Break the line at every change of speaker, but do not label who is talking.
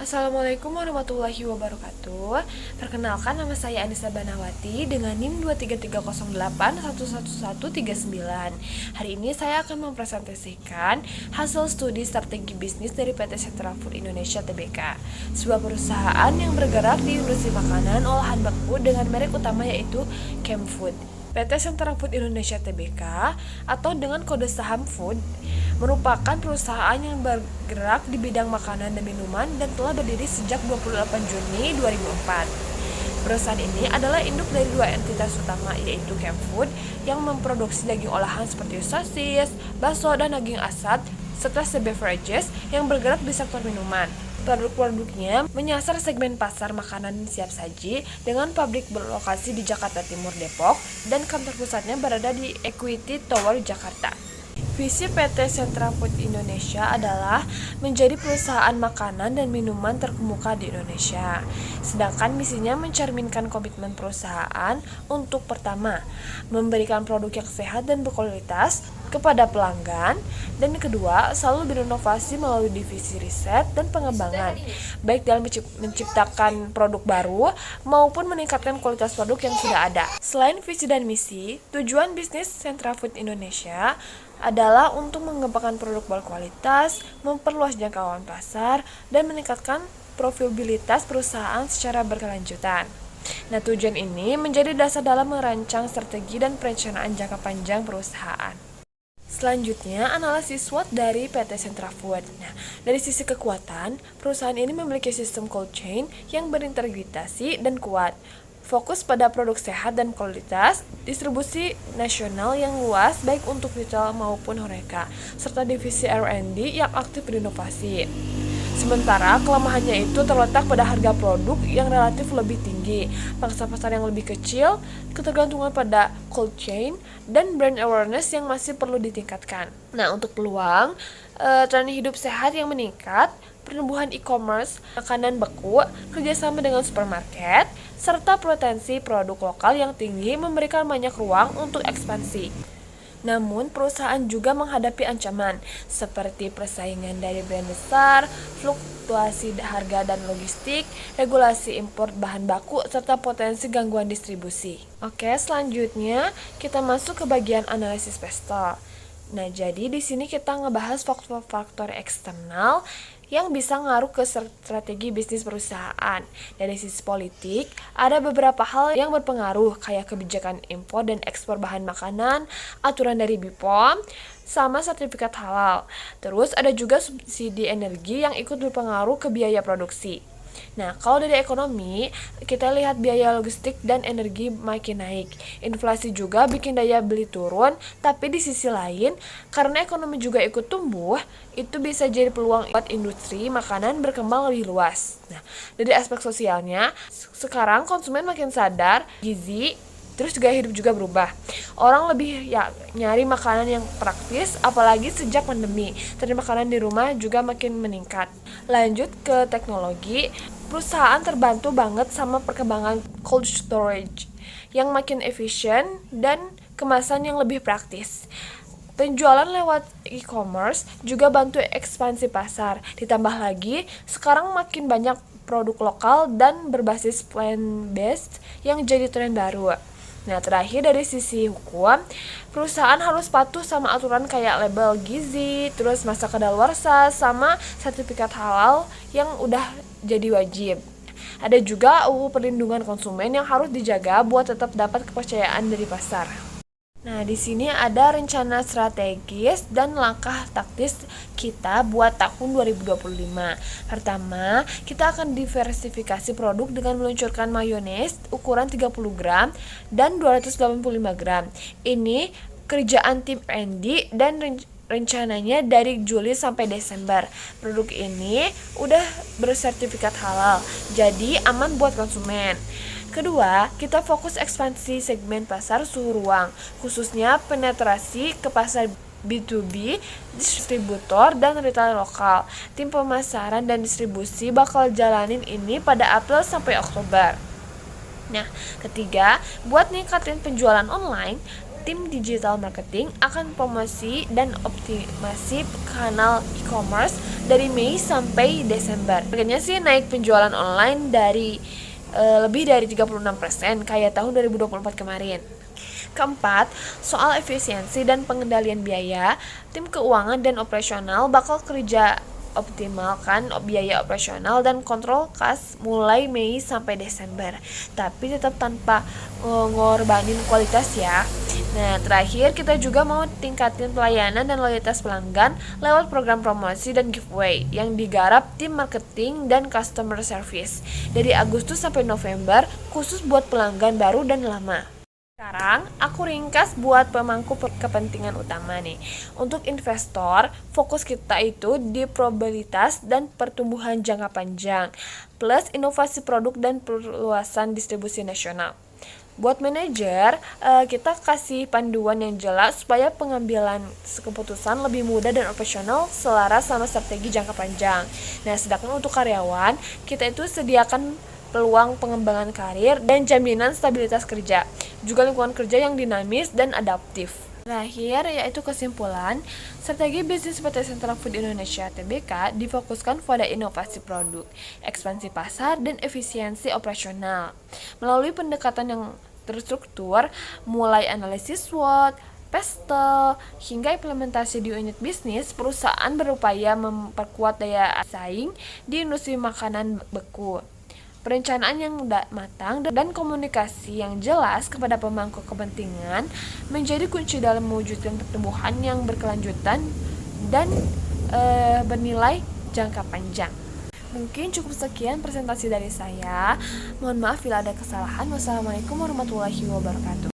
Assalamualaikum warahmatullahi wabarakatuh. Perkenalkan, nama saya Anissa Banawati dengan NIM 23308111139. Hari ini saya akan mempresentasikan hasil studi strategi bisnis dari PT Sentra Food Indonesia Tbk, sebuah perusahaan yang bergerak di industri makanan olahan baku dengan merek utama yaitu Kemfood. PT Sentra Food Indonesia Tbk atau dengan kode saham Food merupakan perusahaan yang bergerak di bidang makanan dan minuman dan telah berdiri sejak 28 Juni 2004. Perusahaan ini adalah induk dari dua entitas utama yaitu Kemfood yang memproduksi daging olahan seperti sosis, bakso, dan daging asap, serta Beverages yang bergerak di sektor minuman. Produk-produknya menyasar segmen pasar makanan siap saji dengan pabrik berlokasi di Jakarta Timur, Depok, dan kantor pusatnya berada di Equity Tower, Jakarta. Visi PT Sentra Food Indonesia adalah menjadi perusahaan makanan dan minuman terkemuka di Indonesia. Sedangkan misinya mencerminkan komitmen perusahaan untuk pertama, memberikan produk yang sehat dan berkualitas kepada pelanggan, dan kedua, selalu berinovasi melalui divisi riset dan pengembangan, baik dalam menciptakan produk baru maupun meningkatkan kualitas produk yang sudah ada. Selain visi dan misi, tujuan bisnis Sentra Food Indonesia adalah untuk mengembangkan produk berkualitas, memperluas jangkauan pasar, dan meningkatkan profitabilitas perusahaan secara berkelanjutan. Nah, tujuan ini menjadi dasar dalam merancang strategi dan perencanaan jangka panjang perusahaan. Selanjutnya, analisis SWOT dari PT Sentra Food. Nah, dari sisi kekuatan, perusahaan ini memiliki sistem cold chain yang berintegrasi dan kuat, fokus pada produk sehat dan kualitas, distribusi nasional yang luas baik untuk retail maupun HoReCa, serta divisi R&D yang aktif berinovasi. Sementara kelemahannya itu terletak pada harga produk yang relatif lebih tinggi, pangsa pasar yang lebih kecil, ketergantungan pada cold chain, dan brand awareness yang masih perlu ditingkatkan. Nah, untuk peluang, tren hidup sehat yang meningkat, pertumbuhan e-commerce, makanan beku, kerjasama dengan supermarket, serta potensi produk lokal yang tinggi memberikan banyak ruang untuk ekspansi. Namun, perusahaan juga menghadapi ancaman seperti persaingan dari brand besar, fluktuasi harga dan logistik, regulasi impor bahan baku, serta potensi gangguan distribusi. Oke, selanjutnya kita masuk ke bagian analisis investor. Nah, jadi di sini kita ngebahas faktor-faktor eksternal yang bisa ngaruh ke strategi bisnis perusahaan. Dari sisi politik, ada beberapa hal yang berpengaruh kayak kebijakan impor dan ekspor bahan makanan, aturan dari BPOM, sama sertifikat halal. Terus ada juga subsidi energi yang ikut berpengaruh ke biaya produksi. Nah, kalau dari ekonomi, kita lihat biaya logistik dan energi makin naik. Inflasi juga bikin daya beli turun, tapi di sisi lain, karena ekonomi juga ikut tumbuh, itu bisa jadi peluang buat industri makanan berkembang lebih luas. Nah, dari aspek sosialnya, sekarang konsumen makin sadar, gizi, terus gaya hidup juga berubah. Orang lebih nyari makanan yang praktis, apalagi sejak pandemi. Tren makanan di rumah juga makin meningkat. Lanjut ke teknologi, perusahaan terbantu banget sama perkembangan cold storage yang makin efisien dan kemasan yang lebih praktis. Penjualan lewat e-commerce juga bantu ekspansi pasar. Ditambah lagi, sekarang makin banyak produk lokal dan berbasis plant-based yang jadi tren baru. Nah, terakhir dari sisi hukum, perusahaan harus patuh sama aturan kayak label gizi, terus masa kadaluarsa, sama sertifikat halal yang udah jadi wajib. Ada juga UU perlindungan konsumen yang harus dijaga buat tetap dapat kepercayaan dari pasar. Nah, di sini ada rencana strategis dan langkah taktis kita buat tahun 2025. Pertama, kita akan diversifikasi produk dengan meluncurkan mayones ukuran 30 gram dan 285 gram. Ini kerjaan tim R&D dan rencananya dari Juli sampai Desember. Produk ini udah bersertifikat halal, jadi aman buat konsumen. Kedua, kita fokus ekspansi segmen pasar suhu ruang, khususnya penetrasi ke pasar B2B, distributor, dan retail lokal. Tim pemasaran dan distribusi bakal jalanin ini pada April sampai Oktober. Nah, ketiga, buat ningkatin penjualan online, tim digital marketing akan promosi dan optimasi kanal e-commerce dari Mei sampai Desember. Harganya sih naik penjualan online dari lebih dari 36% kayak tahun 2024 kemarin. Keempat, soal efisiensi dan pengendalian biaya, tim keuangan dan operasional bakal kerja optimalkan biaya operasional dan kontrol kas mulai Mei sampai Desember, tapi tetap tanpa ngorbanin kualitas ya. Nah, terakhir kita juga mau tingkatin pelayanan dan loyalitas pelanggan lewat program promosi dan giveaway yang digarap tim marketing dan customer service dari Agustus sampai November, khusus buat pelanggan baru dan lama. Sekarang aku ringkas buat pemangku kepentingan utama nih. Untuk investor, fokus kita itu di probabilitas dan pertumbuhan jangka panjang, plus inovasi produk dan perluasan distribusi nasional. Buat manajer, kita kasih panduan yang jelas supaya pengambilan keputusan lebih mudah dan operasional selaras sama strategi jangka panjang. Nah, sedangkan untuk karyawan, kita itu sediakan peluang pengembangan karir dan jaminan stabilitas kerja, juga lingkungan kerja yang dinamis dan adaptif. Terakhir, yaitu kesimpulan, strategi bisnis PT Central Food Indonesia Tbk difokuskan pada inovasi produk, ekspansi pasar, dan efisiensi operasional. Melalui pendekatan yang terstruktur, mulai analisis SWOT, pestel, hingga implementasi di unit bisnis, perusahaan berupaya memperkuat daya saing di industri makanan beku. Perencanaan yang matang dan komunikasi yang jelas kepada pemangku kepentingan menjadi kunci dalam mewujudkan pertumbuhan yang berkelanjutan dan bernilai jangka panjang. Mungkin cukup sekian presentasi dari saya. Mohon maaf bila ada kesalahan. Wassalamualaikum warahmatullahi wabarakatuh.